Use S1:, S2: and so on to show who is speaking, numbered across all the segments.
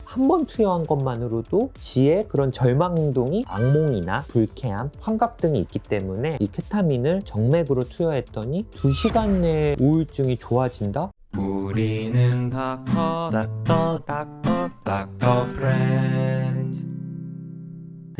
S1: 한 번 투여한 것만으로도 지의 그런 절망 행동이 악몽이나 불쾌함, 환각 등이 있기 때문에 이 케타민을 정맥으로 투여했더니 2시간 내에 우울증이 좋아진다?
S2: 우리는 닥터 프렌즈.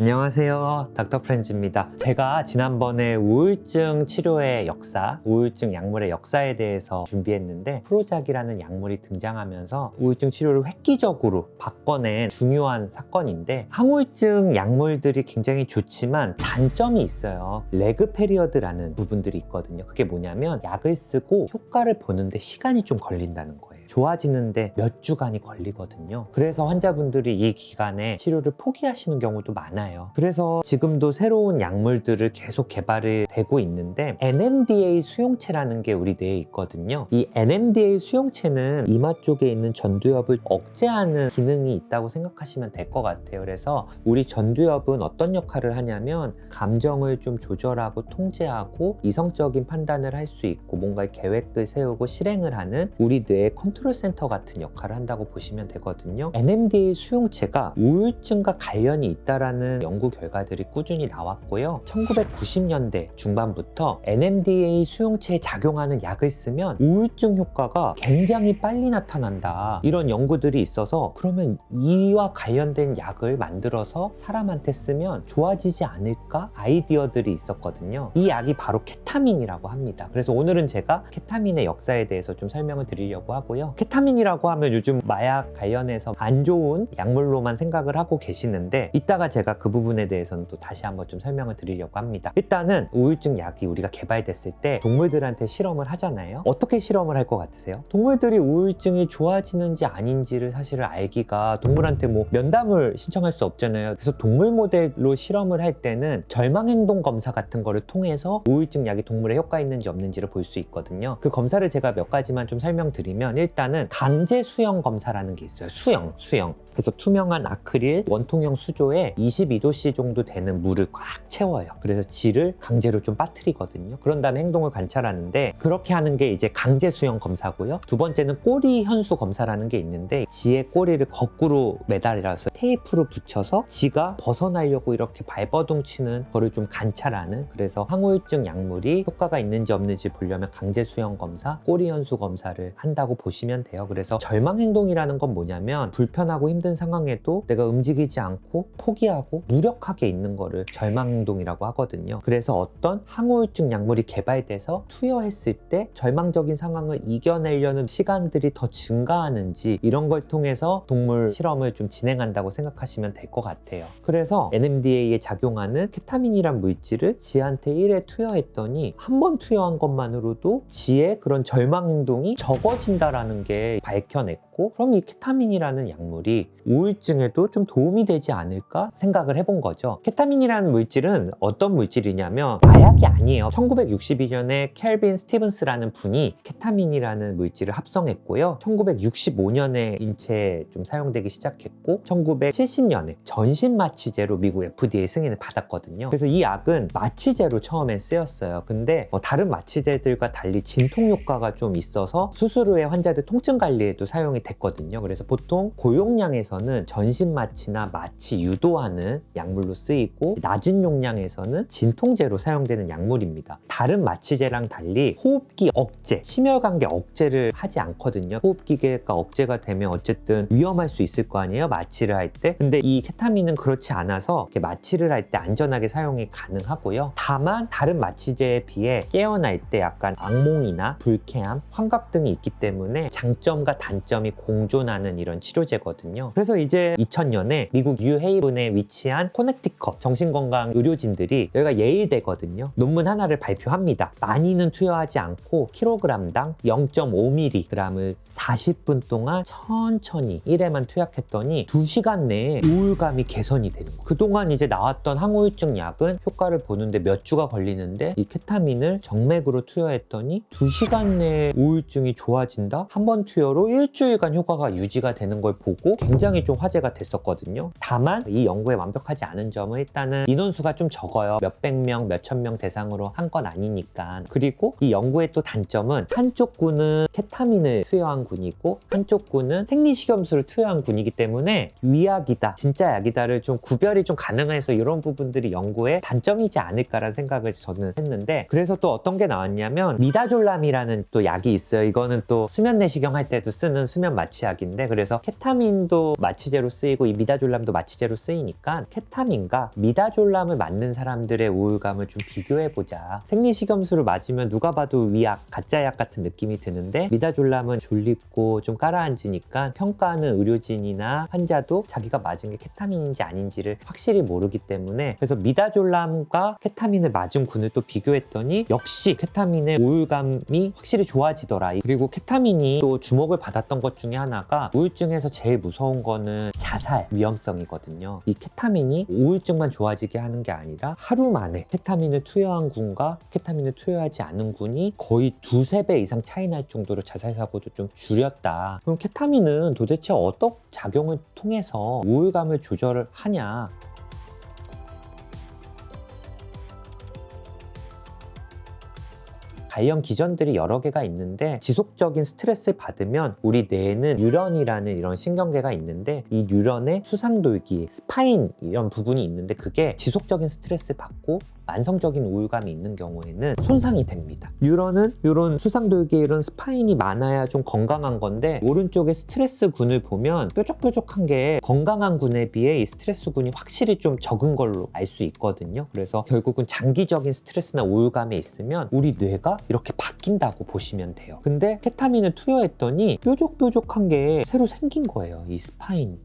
S1: 안녕하세요, 닥터 프렌즈입니다. 제가 지난번에 우울증 치료의 역사, 우울증 약물의 역사에 대해서 준비했는데 프로작이라는 약물이 등장하면서 우울증 치료를 획기적으로 바꿔낸 중요한 사건인데, 항우울증 약물들이 굉장히 좋지만 단점이 있어요. 레그 페리어드라는 부분들이 있거든요. 그게 뭐냐면 약을 쓰고 효과를 보는데 시간이 좀 걸린다는 거예요. 좋아지는데 몇 주간이 걸리거든요. 그래서 환자분들이 이 기간에 치료를 포기하시는 경우도 많아요. 그래서 지금도 새로운 약물들을 계속 개발이 되고 있는데, NMDA 수용체라는 게 우리 뇌에 있거든요. 이 NMDA 수용체는 이마 쪽에 있는 전두엽을 억제하는 기능이 있다고 생각하시면 될 것 같아요. 그래서 우리 전두엽은 어떤 역할을 하냐면 감정을 좀 조절하고 통제하고 이성적인 판단을 할 수 있고 뭔가 계획을 세우고 실행을 하는 우리 뇌의 컨트롤 센터 같은 역할을 한다고 보시면 되거든요. NMDA 수용체가 우울증과 관련이 있다라는 연구 결과들이 꾸준히 나왔고요. 1990년대 중반부터 NMDA 수용체에 작용하는 약을 쓰면 우울증 효과가 굉장히 빨리 나타난다, 이런 연구들이 있어서 그러면 이와 관련된 약을 만들어서 사람한테 쓰면 좋아지지 않을까 아이디어들이 있었거든요. 이 약이 바로 케타민이라고 합니다. 그래서 오늘은 제가 케타민의 역사에 대해서 좀 설명을 드리려고 하고요. 케타민이라고 하면 요즘 마약 관련해서 안 좋은 약물로만 생각을 하고 계시는데, 이따가 제가 그 부분에 대해서는 또 다시 한번 좀 설명을 드리려고 합니다. 일단은 우울증 약이 우리가 개발됐을 때 동물들한테 실험을 하잖아요. 어떻게 실험을 할 것 같으세요? 동물들이 우울증이 좋아지는지 아닌지를 사실을 알기가 동물한테 뭐 면담을 신청할 수 없잖아요. 그래서 동물 모델로 실험을 할 때는 절망행동 검사 같은 거를 통해서 우울증 약이 동물에 효과 있는지 없는지를 볼 수 있거든요. 그 검사를 제가 몇 가지만 좀 설명드리면, 일단은 강제 수영 검사라는 게 있어요. 수영. 그래서 투명한 아크릴 원통형 수조에 22도씨 정도 되는 물을 꽉 채워요. 그래서 쥐를 강제로 좀 빠뜨리거든요. 그런 다음에 행동을 관찰하는데, 그렇게 하는 게 이제 강제 수영 검사고요. 두 번째는 꼬리 현수 검사라는 게 있는데, 쥐의 꼬리를 거꾸로 매달려서 테이프로 붙여서 쥐가 벗어나려고 이렇게 발버둥 치는 거를 좀 관찰하는, 그래서 항우울증 약물이 효과가 있는지 없는지 보려면 강제 수영 검사, 꼬리 현수 검사를 한다고 보시면 돼요. 그래서 절망 행동이라는 건 뭐냐면, 불편하고 힘든 상황에도 내가 움직이지 않고 포기하고 무력하게 있는 거를 절망 행동이라고 하거든요. 그래서 어떤 항우울증 약물이 개발돼서 투여했을 때 절망적인 상황을 이겨내려는 시간들이 더 증가하는지, 이런 걸 통해서 동물 실험을 좀 진행한다고 생각하시면 될 것 같아요. 그래서 NMDA에 작용하는 케타민이란 물질을 쥐한테 1회 투여했더니 한 번 투여한 것만으로도 쥐의 그런 절망 행동이 적어진다라는 게 밝혀냈고, 그럼 이 케타민이라는 약물이 우울증에도 좀 도움이 되지 않을까 생각을 해본 거죠. 케타민이라는 물질은 어떤 물질이냐면 마약이 아니에요. 1962년에 켈빈 스티븐스라는 분이 케타민이라는 물질을 합성했고요. 1965년에 인체에 좀 사용되기 시작했고, 1970년에 전신마취제로 미국 FDA 승인을 받았거든요. 그래서 이 약은 마취제로 처음엔 쓰였어요. 근데 다른 마취제들과 달리 진통 효과가 좀 있어서 수술 후에 환자들 통증 관리에도 사용이 됐거든요. 그래서 보통 고용량에서는 전신 마취나 마취 유도하는 약물로 쓰이고, 낮은 용량에서는 진통제로 사용되는 약물입니다. 다른 마취제랑 달리 호흡기 억제, 심혈관계 억제를 하지 않거든요. 호흡기계가 억제가 되면 어쨌든 위험할 수 있을 거 아니에요, 마취를 할 때. 근데 이 케타민은 그렇지 않아서 마취를 할 때 안전하게 사용이 가능하고요. 다만 다른 마취제에 비해 깨어날 때 약간 악몽이나 불쾌함, 환각 등이 있기 때문에 장점과 단점이 공존하는 이런 치료제거든요. 그래서 이제 2000년에 미국 뉴헤이븐에 위치한 코네티컷 정신건강 의료진들이, 여기가 예일대거든요, 논문 하나를 발표합니다. 많이는 투여하지 않고 킬로그램당 0.5mg을 40분 동안 천천히 1회만 투약했더니 2시간 내에 우울감이 개선이 되는 거예요. 그동안 이제 나왔던 항우울증 약은 효과를 보는데 몇 주가 걸리는데, 이 케타민을 정맥으로 투여했더니 2시간 내에 우울증이 좋아진다? 한 번 투여로 일주일 수년들간 효과가 유지가 되는 걸 보고 굉장히 좀 화제가 됐었거든요. 다만 이 연구에 완벽하지 않은 점은 일단은 인원수가 좀 적어요. 몇백 명, 몇천 명 대상으로 한 건 아니니까. 그리고 이 연구의 또 단점은 한쪽 군은 케타민을 투여한 군이고 한쪽 군은 생리식염수를 투여한 군이기 때문에 위약이다, 진짜 약이다를 좀 구별이 좀 가능해서 이런 부분들이 연구의 단점이지 않을까라는 생각을 저는 했는데, 그래서 또 어떤 게 나왔냐면 미다졸람이라는 또 약이 있어요. 이거는 또 수면 내시경 할 때도 쓰는 수면 마취약인데, 그래서 케타민도 마취제로 쓰이고 이 미다졸람도 마취제로 쓰이니까 케타민과 미다졸람을 맞는 사람들의 우울감을 좀 비교해보자. 생리식염수를 맞으면 누가 봐도 위약, 가짜약 같은 느낌이 드는데 미다졸람은 졸립고 좀 가라앉으니까 평가하는 의료진이나 환자도 자기가 맞은 게 케타민인지 아닌지를 확실히 모르기 때문에, 그래서 미다졸람과 케타민을 맞은 군을 또 비교했더니 역시 케타민의 우울감이 확실히 좋아지더라. 그리고 케타민이 또 주목을 받았던 것 중에 하나가 우울증에서 제일 무서운 거는 자살 위험성이거든요. 이 케타민이 우울증만 좋아지게 하는 게 아니라 하루 만에 케타민을 투여한 군과 케타민을 투여하지 않은 군이 거의 2~3배 이상 차이 날 정도로 자살 사고도 좀 줄였다. 그럼 케타민은 도대체 어떤 작용을 통해서 우울감을 조절을 하냐? 관련 기전들이 여러 개가 있는데, 지속적인 스트레스를 받으면 우리 뇌에는 뉴런이라는 이런 신경계가 있는데 이 뉴런의 수상돌기, 스파인 이런 부분이 있는데 그게 지속적인 스트레스를 받고 만성적인 우울감이 있는 경우에는 손상이 됩니다. 뉴런은 이런 수상돌기에 이런 스파인이 많아야 좀 건강한 건데, 오른쪽에 스트레스 군을 보면 뾰족뾰족한 게 건강한 군에 비해 이 스트레스 군이 확실히 좀 적은 걸로 알 수 있거든요. 그래서 결국은 장기적인 스트레스나 우울감에 있으면 우리 뇌가 이렇게 바뀐다고 보시면 돼요. 근데 케타민을 투여했더니 뾰족뾰족한 게 새로 생긴 거예요, 이 스파인이.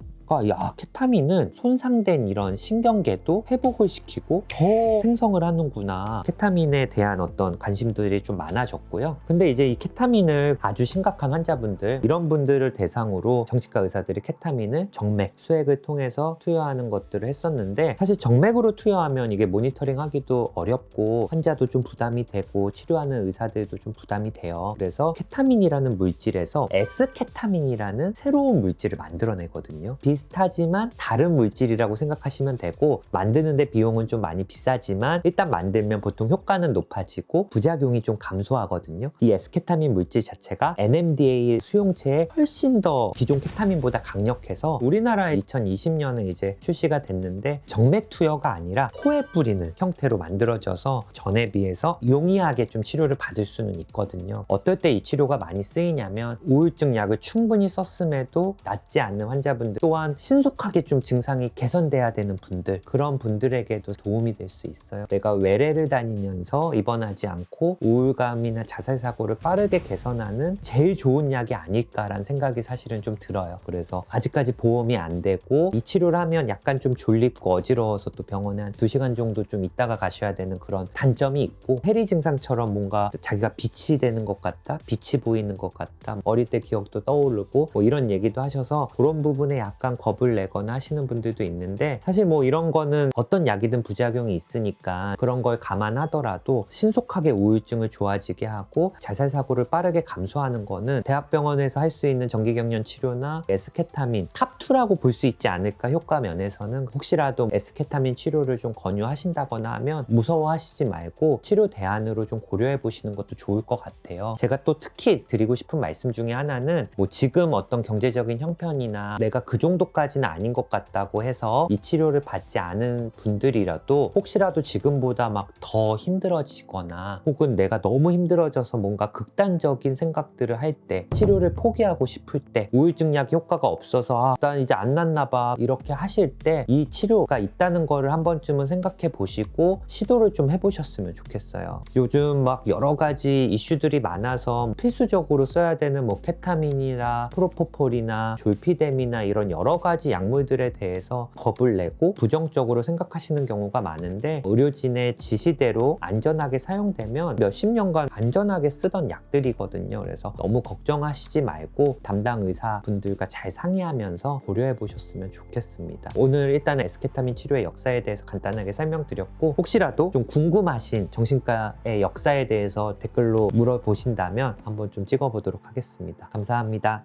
S1: 야, 케타민은 손상된 이런 신경계도 회복을 시키고 더 생성을 하는구나. 케타민에 대한 어떤 관심들이 좀 많아졌고요. 근데 이제 이 케타민을 아주 심각한 환자분들, 이런 분들을 대상으로 정신과 의사들이 케타민을 정맥, 수액을 통해서 투여하는 것들을 했었는데, 사실 정맥으로 투여하면 이게 모니터링 하기도 어렵고 환자도 좀 부담이 되고 치료하는 의사들도 좀 부담이 돼요. 그래서 케타민이라는 물질에서 S케타민이라는 새로운 물질을 만들어내거든요. 비슷하지만 다른 물질이라고 생각하시면 되고, 만드는데 비용은 좀 많이 비싸지만 일단 만들면 보통 효과는 높아지고 부작용이 좀 감소하거든요. 이 S케타민 물질 자체가 NMDA 수용체에 훨씬 더 기존 케타민보다 강력해서 우리나라에 2020년에 이제 출시가 됐는데, 정맥 투여가 아니라 코에 뿌리는 형태로 만들어져서 전에 비해서 용이하게 좀 치료를 받을 수는 있거든요. 어떨 때 이 치료가 많이 쓰이냐면, 우울증 약을 충분히 썼음에도 낫지 않는 환자분들, 또한 신속하게 좀 증상이 개선돼야 되는 분들, 그런 분들에게도 도움이 될 수 있어요. 내가 외래를 다니면서 입원하지 않고 우울감이나 자살 사고를 빠르게 개선하는 제일 좋은 약이 아닐까라는 생각이 사실은 좀 들어요. 그래서 아직까지 보험이 안 되고 이 치료를 하면 약간 좀 졸리고 어지러워서 또 병원에 한 2시간 정도 좀 있다가 가셔야 되는 그런 단점이 있고, 해리 증상처럼 뭔가 자기가 빛이 되는 것 같다, 빛이 보이는 것 같다, 어릴 때 기억도 떠오르고 뭐 이런 얘기도 하셔서 그런 부분에 약간 겁을 내거나 하시는 분들도 있는데, 사실 뭐 이런 거는 어떤 약이든 부작용이 있으니까 그런 걸 감안하더라도 신속하게 우울증을 좋아지게 하고 자살 사고를 빠르게 감소하는 거는 대학병원에서 할 수 있는 정기경련 치료나 S케타민 탑2라고 볼 수 있지 않을까. 효과 면에서는 혹시라도 S케타민 치료를 좀 권유하신다거나 하면 무서워하시지 말고 치료 대안으로 좀 고려해 보시는 것도 좋을 것 같아요. 제가 또 특히 드리고 싶은 말씀 중에 하나는, 뭐 지금 어떤 경제적인 형편이나 내가 그 정도까지는 아닌 것 같다고 해서 이 치료를 받지 않은 분들이라도 혹시라도 지금보다 막 더 힘들어지거나 혹은 내가 너무 힘들어져서 뭔가 극단적인 생각들을 할 때, 치료를 포기하고 싶을 때, 우울증 약 효과가 없어서 난 이제 안 낫나 봐 이렇게 하실 때 이 치료가 있다는 거를 한 번쯤은 생각해 보시고 시도를 좀 해보셨으면 좋겠어요. 요즘 막 여러 가지 이슈들이 많아서 필수적으로 써야 되는 뭐 케타민이나 프로포폴이나 졸피뎀이나 이런 여러 가지 약물들에 대해서 겁을 내고 부정적으로 생각하시는 경우가 많은데, 의료진의 지시대로 안전하게 사용되면 몇십 년간 안전하게 쓰던 약들이거든요. 그래서 너무 걱정하시지 말고 담당 의사분들과 잘 상의하면서 고려해 보셨으면 좋겠습니다. 오늘 일단 S케타민 치료의 역사에 대해서 간단하게 설명드렸고, 혹시라도 좀 궁금하신 정신과의 역사에 대해서 댓글로 물어보신다면 한번 좀 찍어보도록 하겠습니다. 감사합니다.